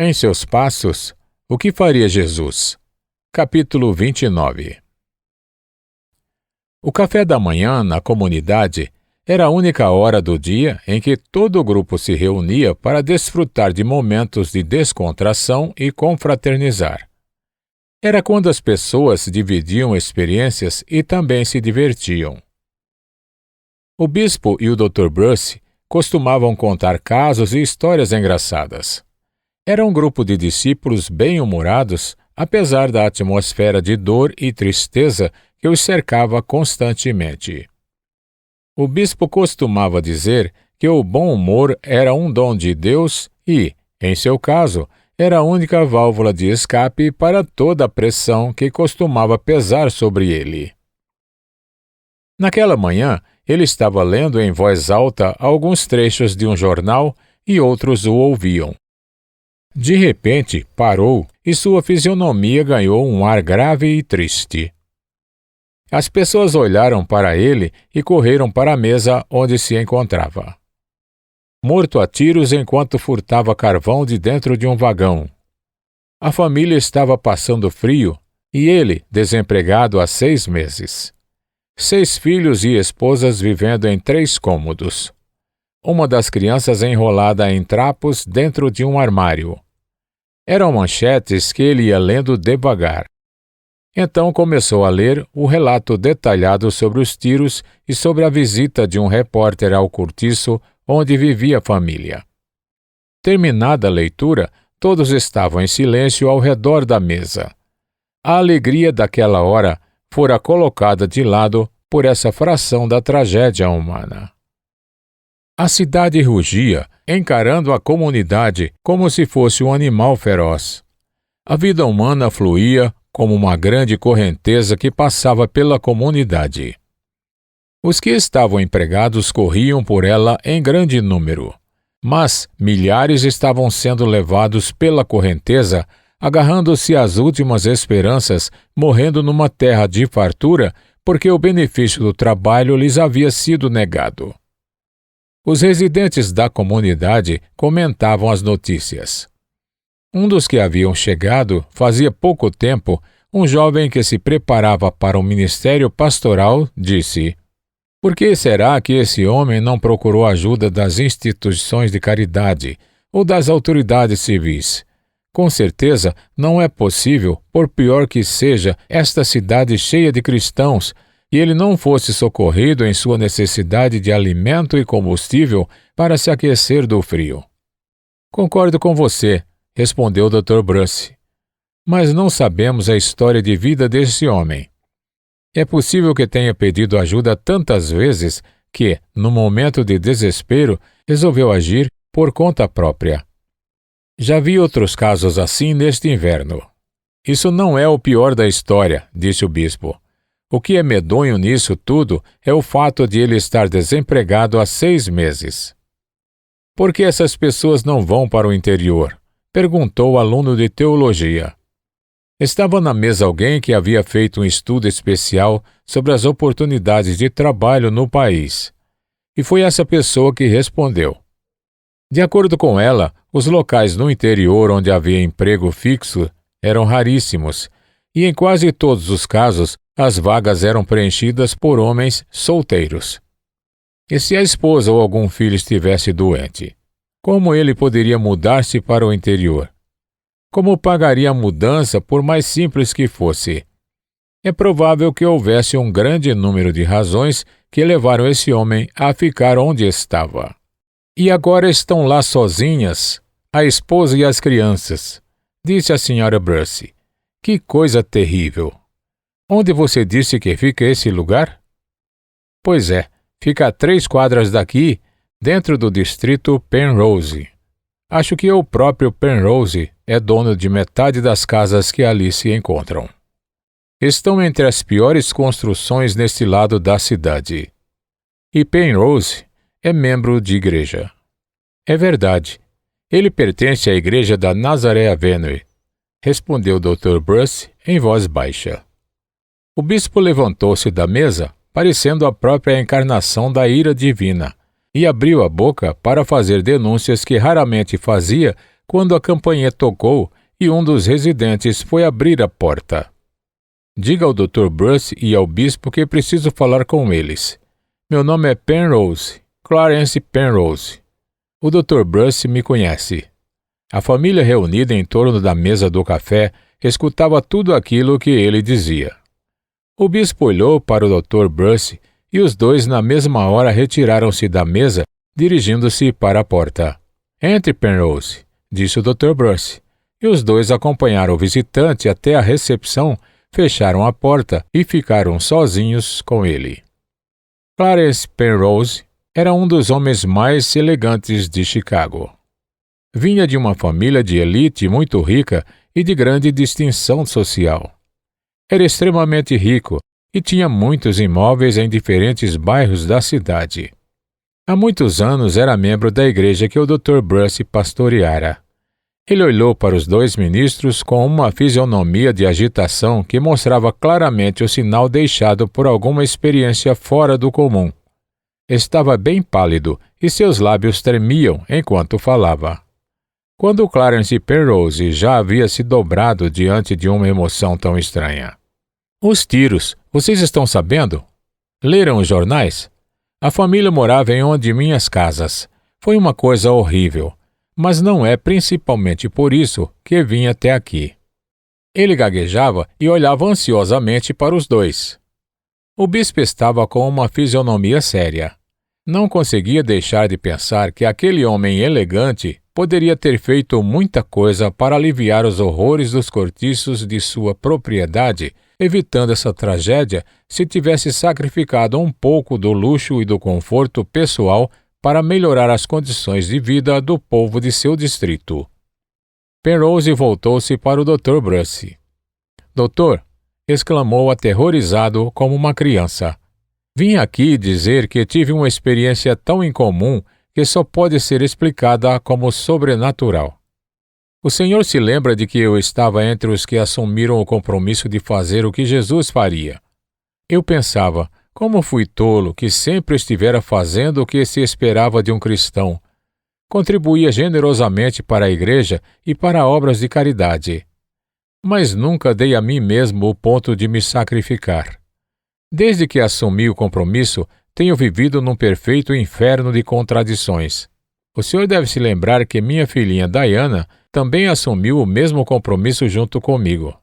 Em seus passos, o que faria Jesus? Capítulo 29. O café da manhã na comunidade era a única hora do dia em que todo o grupo se reunia para desfrutar de momentos de descontração e confraternizar. Era quando as pessoas dividiam experiências e também se divertiam. O bispo e o Dr. Bruce costumavam contar casos e histórias engraçadas. Era um grupo de discípulos bem-humorados, apesar da atmosfera de dor e tristeza que os cercava constantemente. O bispo costumava dizer que o bom humor era um dom de Deus e, em seu caso, era a única válvula de escape para toda a pressão que costumava pesar sobre ele. Naquela manhã, ele estava lendo em voz alta alguns trechos de um jornal e outros o ouviam. De repente, parou e sua fisionomia ganhou um ar grave e triste. As pessoas olharam para ele e correram para a mesa onde se encontrava. Morto a tiros enquanto furtava carvão de dentro de um vagão. A família estava passando frio e ele, desempregado há 6 meses. 6 filhos e esposas vivendo em 3 cômodos. Uma das crianças enrolada em trapos dentro de um armário. Eram manchetes que ele ia lendo devagar. Então começou a ler o relato detalhado sobre os tiros e sobre a visita de um repórter ao cortiço onde vivia a família. Terminada a leitura, todos estavam em silêncio ao redor da mesa. A alegria daquela hora fora colocada de lado por essa fração da tragédia humana. A cidade rugia, encarando a comunidade como se fosse um animal feroz. A vida humana fluía como uma grande correnteza que passava pela comunidade. Os que estavam empregados corriam por ela em grande número, mas milhares estavam sendo levados pela correnteza, agarrando-se às últimas esperanças, morrendo numa terra de fartura, porque o benefício do trabalho lhes havia sido negado. Os residentes da comunidade comentavam as notícias. Um dos que haviam chegado, fazia pouco tempo, um jovem que se preparava para o ministério pastoral, disse: "Por que será que esse homem não procurou ajuda das instituições de caridade ou das autoridades civis? Com certeza não é possível, por pior que seja esta cidade cheia de cristãos, e ele não fosse socorrido em sua necessidade de alimento e combustível para se aquecer do frio." "Concordo com você", respondeu o Dr. Bruce. "Mas não sabemos a história de vida desse homem. É possível que tenha pedido ajuda tantas vezes que, no momento de desespero, resolveu agir por conta própria. Já vi outros casos assim neste inverno." "Isso não é o pior da história", disse o bispo. "O que é medonho nisso tudo é o fato de ele estar desempregado há 6 meses. Por que essas pessoas não vão para o interior?" perguntou o aluno de teologia. Estava na mesa alguém que havia feito um estudo especial sobre as oportunidades de trabalho no país. E foi essa pessoa que respondeu. De acordo com ela, os locais no interior onde havia emprego fixo eram raríssimos, e em quase todos os casos, as vagas eram preenchidas por homens solteiros. E se a esposa ou algum filho estivesse doente, como ele poderia mudar-se para o interior? Como pagaria a mudança, por mais simples que fosse? É provável que houvesse um grande número de razões que levaram esse homem a ficar onde estava. "E agora estão lá sozinhas, a esposa e as crianças", disse a Sra. Bruce. "Que coisa terrível! Onde você disse que fica esse lugar?" "Pois é, fica a 3 quadras daqui, dentro do distrito Penrose. Acho que o próprio Penrose é dono de metade das casas que ali se encontram. Estão entre as piores construções neste lado da cidade. E Penrose é membro de igreja." "É verdade. Ele pertence à igreja da Nazaré Avenue", respondeu o Dr. Bruce em voz baixa. O bispo levantou-se da mesa, parecendo a própria encarnação da ira divina, e abriu a boca para fazer denúncias que raramente fazia quando a campainha tocou e um dos residentes foi abrir a porta. Diga ao Dr. Bruce e ao bispo que preciso falar com eles. Meu nome é Penrose, Clarence Penrose. O Dr. Bruce me conhece. A família reunida em torno da mesa do café escutava tudo aquilo que ele dizia. O bispo olhou para o Dr. Bruce e os dois na mesma hora retiraram-se da mesa, dirigindo-se para a porta. Entre, Penrose, disse o Dr. Bruce, e os dois acompanharam o visitante até a recepção, fecharam a porta e ficaram sozinhos com ele. Clarence Penrose era um dos homens mais elegantes de Chicago. Vinha de uma família de elite muito rica e de grande distinção social. Era extremamente rico e tinha muitos imóveis em diferentes bairros da cidade. Há muitos anos era membro da igreja que o Dr. Bruce pastoreara. Ele olhou para os dois ministros com uma fisionomia de agitação que mostrava claramente o sinal deixado por alguma experiência fora do comum. Estava bem pálido e seus lábios tremiam enquanto falava. Quando Clarence Penrose já havia se dobrado diante de uma emoção tão estranha. Os tiros, vocês estão sabendo? Leram os jornais? A família morava em uma de minhas casas. Foi uma coisa horrível. Mas não é principalmente por isso que vim até aqui. Ele gaguejava e olhava ansiosamente para os dois. O bispo estava com uma fisionomia séria. Não conseguia deixar de pensar que aquele homem elegante poderia ter feito muita coisa para aliviar os horrores dos cortiços de sua propriedade, evitando essa tragédia se tivesse sacrificado um pouco do luxo e do conforto pessoal para melhorar as condições de vida do povo de seu distrito. Penrose voltou-se para o Dr. Bruce. Doutor, exclamou aterrorizado como uma criança. Vim aqui dizer que tive uma experiência tão incomum que só pode ser explicada como sobrenatural. O senhor se lembra de que eu estava entre os que assumiram o compromisso de fazer o que Jesus faria? Eu pensava, como fui tolo que sempre estivera fazendo o que se esperava de um cristão. Contribuía generosamente para a igreja e para obras de caridade. Mas nunca dei a mim mesmo o ponto de me sacrificar. Desde que assumi o compromisso, tenho vivido num perfeito inferno de contradições. O senhor deve se lembrar que minha filhinha Diana também assumiu o mesmo compromisso junto comigo.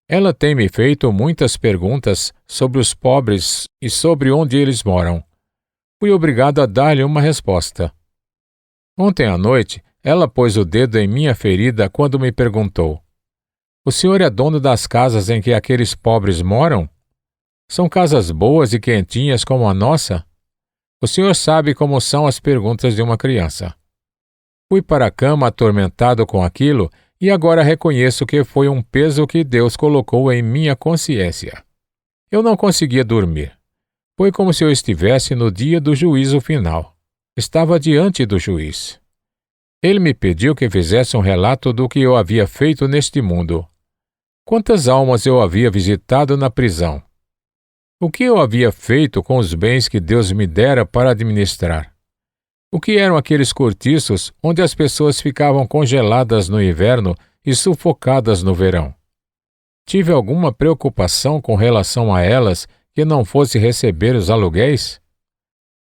Ela tem me feito muitas perguntas sobre os pobres e sobre onde eles moram. Fui obrigado a dar-lhe uma resposta. Ontem à noite, ela pôs o dedo em minha ferida quando me perguntou: O senhor é dono das casas em que aqueles pobres moram? São casas boas e quentinhas como a nossa? O senhor sabe como são as perguntas de uma criança. Fui para a cama atormentado com aquilo e agora reconheço que foi um peso que Deus colocou em minha consciência. Eu não conseguia dormir. Foi como se eu estivesse no dia do juízo final. Estava diante do juiz. Ele me pediu que fizesse um relato do que eu havia feito neste mundo. Quantas almas eu havia visitado na prisão? O que eu havia feito com os bens que Deus me dera para administrar? O que eram aqueles cortiços onde as pessoas ficavam congeladas no inverno e sufocadas no verão? Tive alguma preocupação com relação a elas que não fosse receber os aluguéis?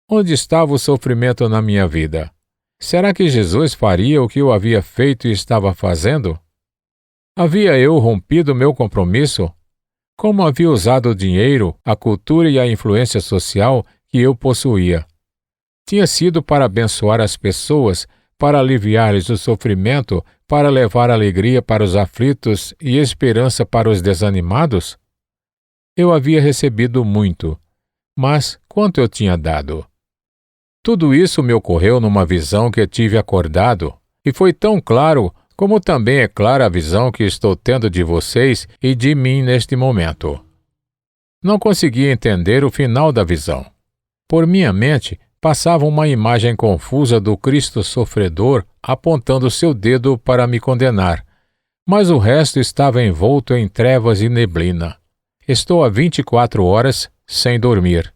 Onde estava o sofrimento na minha vida? Será que Jesus faria o que eu havia feito e estava fazendo? Havia eu rompido meu compromisso? Como havia usado o dinheiro, a cultura e a influência social que eu possuía? Tinha sido para abençoar as pessoas, para aliviar-lhes o sofrimento, para levar alegria para os aflitos e esperança para os desanimados? Eu havia recebido muito, mas quanto eu tinha dado? Tudo isso me ocorreu numa visão que tive acordado, e foi tão claro como também é clara a visão que estou tendo de vocês e de mim neste momento. Não conseguia entender o final da visão. Por minha mente, passava uma imagem confusa do Cristo sofredor apontando seu dedo para me condenar, mas o resto estava envolto em trevas e neblina. Estou há 24 horas sem dormir.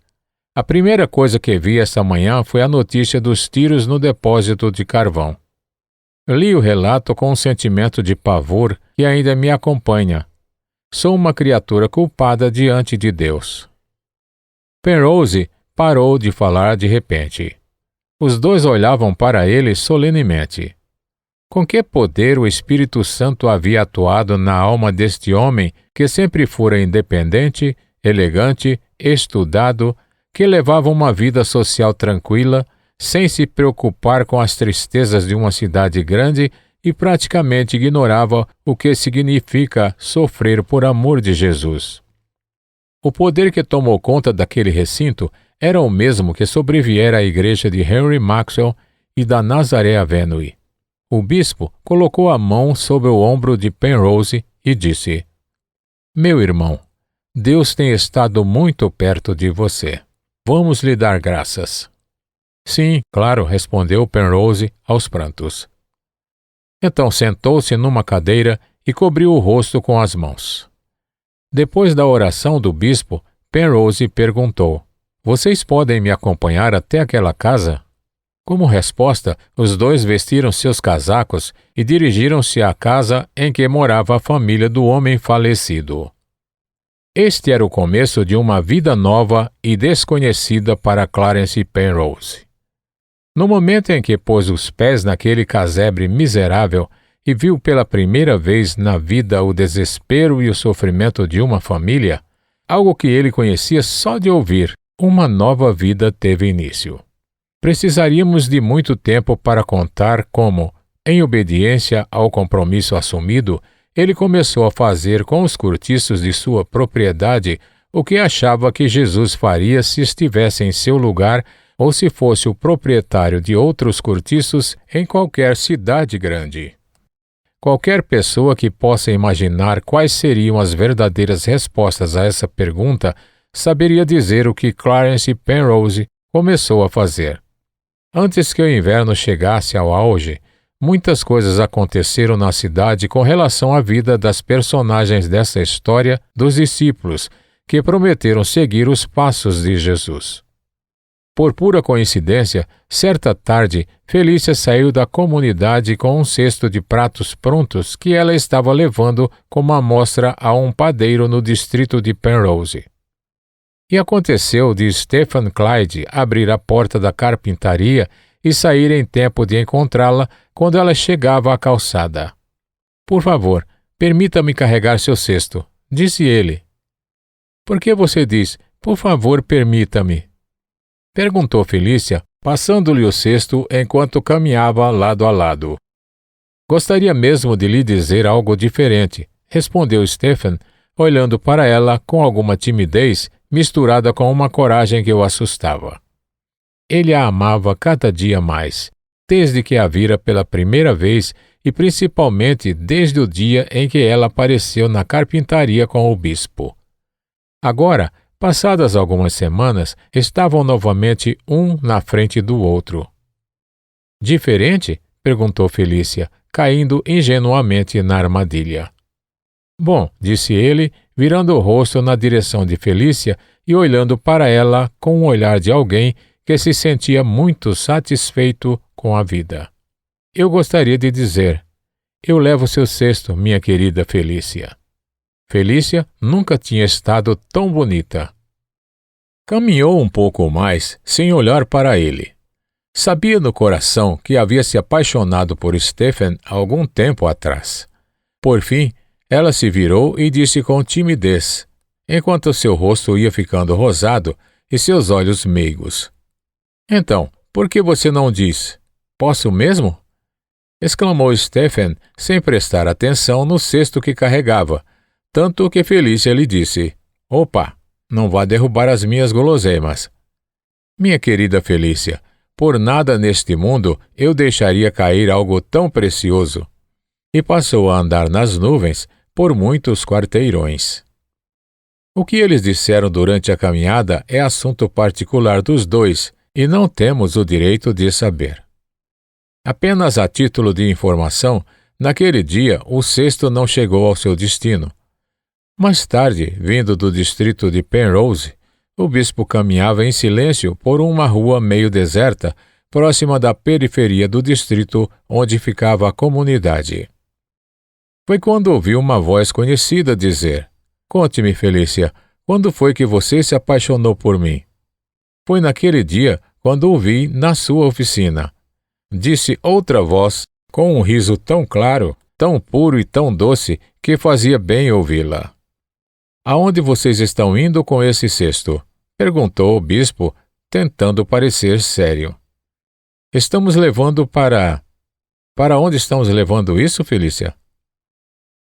A primeira coisa que vi esta manhã foi a notícia dos tiros no depósito de carvão. Li o relato com um sentimento de pavor que ainda me acompanha. Sou uma criatura culpada diante de Deus. Penrose parou de falar de repente. Os dois olhavam para ele solenemente. Com que poder o Espírito Santo havia atuado na alma deste homem que sempre fora independente, elegante, estudado, que levava uma vida social tranquila, sem se preocupar com as tristezas de uma cidade grande e praticamente ignorava o que significa sofrer por amor de Jesus. O poder que tomou conta daquele recinto era o mesmo que sobreviera à igreja de Henry Maxwell e da Nazaré Avenue. O bispo colocou a mão sobre o ombro de Penrose e disse: Meu irmão, Deus tem estado muito perto de você. Vamos lhe dar graças. Sim, claro, respondeu Penrose aos prantos. Então sentou-se numa cadeira e cobriu o rosto com as mãos. Depois da oração do bispo, Penrose perguntou: Vocês podem me acompanhar até aquela casa? Como resposta, os dois vestiram seus casacos e dirigiram-se à casa em que morava a família do homem falecido. Este era o começo de uma vida nova e desconhecida para Clarence Penrose. No momento em que pôs os pés naquele casebre miserável e viu pela primeira vez na vida o desespero e o sofrimento de uma família, algo que ele conhecia só de ouvir, uma nova vida teve início. Precisaríamos de muito tempo para contar como, em obediência ao compromisso assumido, ele começou a fazer com os cortiços de sua propriedade o que achava que Jesus faria se estivesse em seu lugar ou se fosse o proprietário de outros cortiços em qualquer cidade grande. Qualquer pessoa que possa imaginar quais seriam as verdadeiras respostas a essa pergunta saberia dizer o que Clarence Penrose começou a fazer. Antes que o inverno chegasse ao auge, muitas coisas aconteceram na cidade com relação à vida das personagens dessa história dos discípulos, que prometeram seguir os passos de Jesus. Por pura coincidência, certa tarde, Felícia saiu da comunidade com um cesto de pratos prontos que ela estava levando como amostra a um padeiro no distrito de Penrose. E aconteceu de Stephen Clyde abrir a porta da carpintaria e sair em tempo de encontrá-la quando ela chegava à calçada. Por favor, permita-me carregar seu cesto, disse ele. Por que você diz, por favor, permita-me? Perguntou Felícia, passando-lhe o cesto enquanto caminhava lado a lado. Gostaria mesmo de lhe dizer algo diferente, respondeu Stephen, olhando para ela com alguma timidez misturada com uma coragem que o assustava. Ele a amava cada dia mais, desde que a vira pela primeira vez e principalmente desde o dia em que ela apareceu na carpintaria com o bispo. Agora, passadas algumas semanas, estavam novamente um na frente do outro. Diferente? Perguntou Felícia, caindo ingenuamente na armadilha. Bom, disse ele, virando o rosto na direção de Felícia e olhando para ela com o olhar de alguém que se sentia muito satisfeito com a vida. Eu gostaria de dizer, eu levo seu cesto, minha querida Felícia. Felícia nunca tinha estado tão bonita. Caminhou um pouco mais, sem olhar para ele. Sabia no coração que havia se apaixonado por Stephen há algum tempo atrás. Por fim, ela se virou e disse com timidez, enquanto seu rosto ia ficando rosado e seus olhos meigos. Então, por que você não diz? Posso mesmo? Exclamou Stephen, sem prestar atenção no cesto que carregava, tanto que Felícia lhe disse, opa, não vá derrubar as minhas guloseimas. Minha querida Felícia, por nada neste mundo eu deixaria cair algo tão precioso. E passou a andar nas nuvens por muitos quarteirões. O que eles disseram durante a caminhada é assunto particular dos dois e não temos o direito de saber. Apenas a título de informação, naquele dia o cesto não chegou ao seu destino. Mais tarde, vindo do distrito de Penrose, o bispo caminhava em silêncio por uma rua meio deserta, próxima da periferia do distrito onde ficava a comunidade. Foi quando ouviu uma voz conhecida dizer: "Conte-me, Felícia, quando foi que você se apaixonou por mim?" "Foi naquele dia, quando o vi na sua oficina", disse outra voz, com um riso tão claro, tão puro e tão doce, que fazia bem ouvi-la. "Aonde vocês estão indo com esse cesto?" perguntou o bispo, tentando parecer sério. "Estamos levando para... Para onde estamos levando isso, Felícia?"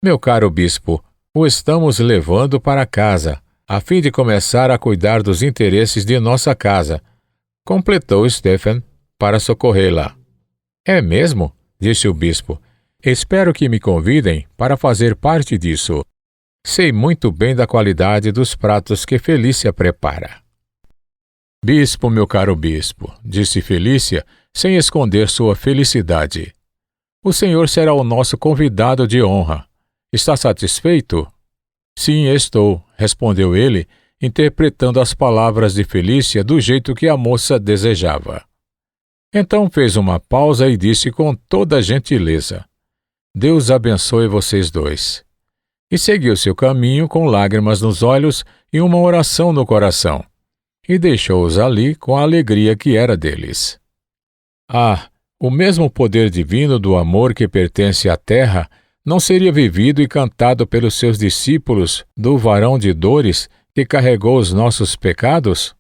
"Meu caro bispo, o estamos levando para casa, a fim de começar a cuidar dos interesses de nossa casa", completou Stephen, para socorrê-la. "É mesmo?" disse o bispo. "Espero que me convidem para fazer parte disso. Sei muito bem da qualidade dos pratos que Felícia prepara." "Bispo, meu caro bispo", disse Felícia, sem esconder sua felicidade. "O senhor será o nosso convidado de honra. Está satisfeito?" "Sim, estou", respondeu ele, interpretando as palavras de Felícia do jeito que a moça desejava. Então fez uma pausa e disse com toda a gentileza: "Deus abençoe vocês dois." E seguiu seu caminho com lágrimas nos olhos e uma oração no coração, e deixou-os ali com a alegria que era deles. Ah, o mesmo poder divino do amor que pertence à terra não seria vivido e cantado pelos seus discípulos do varão de dores que carregou os nossos pecados?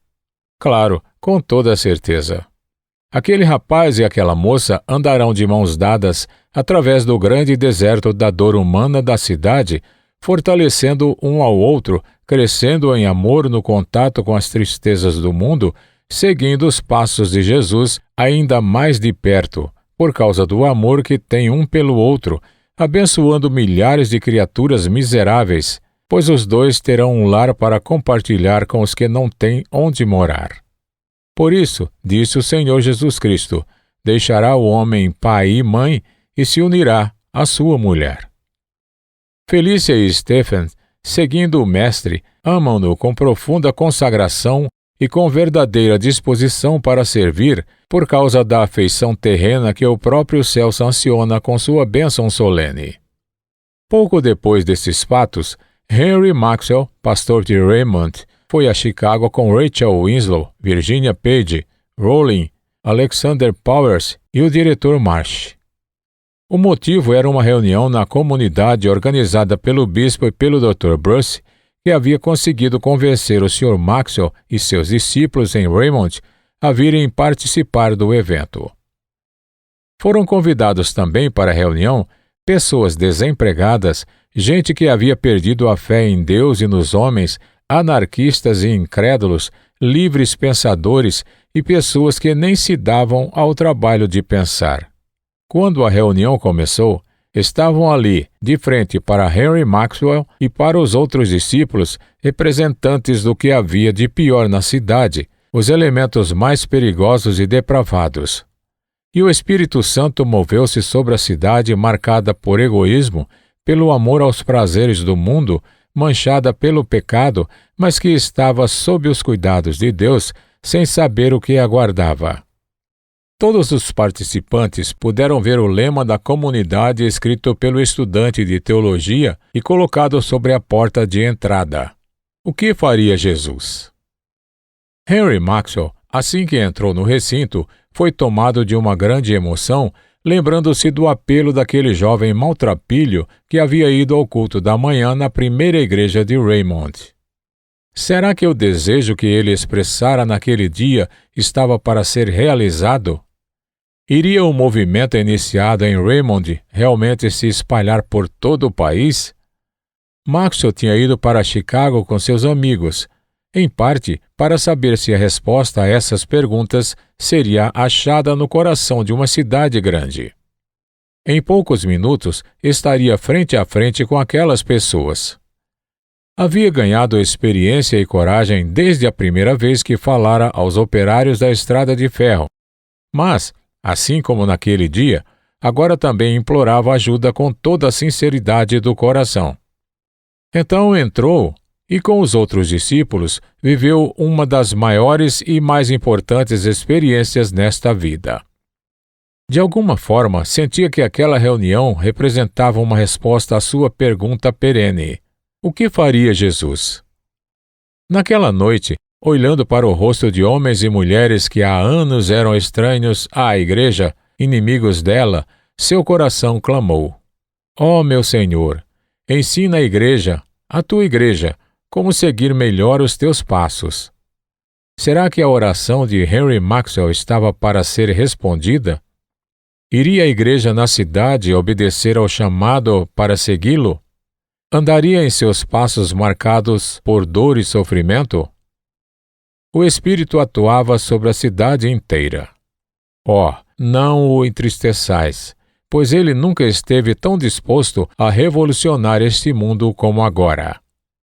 Claro, com toda a certeza. Aquele rapaz e aquela moça andarão de mãos dadas através do grande deserto da dor humana da cidade, fortalecendo um ao outro, crescendo em amor no contato com as tristezas do mundo, seguindo os passos de Jesus ainda mais de perto, por causa do amor que tem um pelo outro, abençoando milhares de criaturas miseráveis, pois os dois terão um lar para compartilhar com os que não têm onde morar. Por isso, disse o Senhor Jesus Cristo, deixará o homem pai e mãe e se unirá à sua mulher. Felícia e Stephen, seguindo o Mestre, amam-no com profunda consagração e com verdadeira disposição para servir, por causa da afeição terrena que o próprio céu sanciona com sua bênção solene. Pouco depois desses fatos, Henry Maxwell, pastor de Raymond, foi a Chicago com Rachel Winslow, Virginia Page, Rowling, Alexander Powers e o diretor Marsh. O motivo era uma reunião na comunidade organizada pelo bispo e pelo Dr. Bruce, que havia conseguido convencer o Sr. Maxwell e seus discípulos em Raymond a virem participar do evento. Foram convidados também para a reunião pessoas desempregadas, gente que havia perdido a fé em Deus e nos homens, anarquistas e incrédulos, livres pensadores e pessoas que nem se davam ao trabalho de pensar. Quando a reunião começou, estavam ali, de frente para Henry Maxwell e para os outros discípulos, representantes do que havia de pior na cidade, os elementos mais perigosos e depravados. E o Espírito Santo moveu-se sobre a cidade marcada por egoísmo, pelo amor aos prazeres do mundo, manchada pelo pecado, mas que estava sob os cuidados de Deus, sem saber o que aguardava. Todos os participantes puderam ver o lema da comunidade escrito pelo estudante de teologia e colocado sobre a porta de entrada. O que faria Jesus? Henry Maxwell, assim que entrou no recinto, foi tomado de uma grande emoção, lembrando-se do apelo daquele jovem maltrapilho que havia ido ao culto da manhã na primeira igreja de Raymond. Será que o desejo que ele expressara naquele dia estava para ser realizado? Iria o movimento iniciado em Raymond realmente se espalhar por todo o país? Maxwell tinha ido para Chicago com seus amigos, em parte para saber se a resposta a essas perguntas seria achada no coração de uma cidade grande. Em poucos minutos, estaria frente a frente com aquelas pessoas. Havia ganhado experiência e coragem desde a primeira vez que falara aos operários da estrada de ferro, mas, assim como naquele dia, agora também implorava ajuda com toda a sinceridade do coração. Então entrou, e com os outros discípulos viveu uma das maiores e mais importantes experiências nesta vida. De alguma forma, sentia que aquela reunião representava uma resposta à sua pergunta perene: o que faria Jesus? Naquela noite, olhando para o rosto de homens e mulheres que há anos eram estranhos à igreja, inimigos dela, seu coração clamou: ó meu Senhor, ensina a tua igreja, como seguir melhor os teus passos. Será que a oração de Henry Maxwell estava para ser respondida? Iria a igreja na cidade obedecer ao chamado para segui-lo? Andaria em seus passos marcados por dor e sofrimento? O Espírito atuava sobre a cidade inteira. Não o entristeçais, pois ele nunca esteve tão disposto a revolucionar este mundo como agora.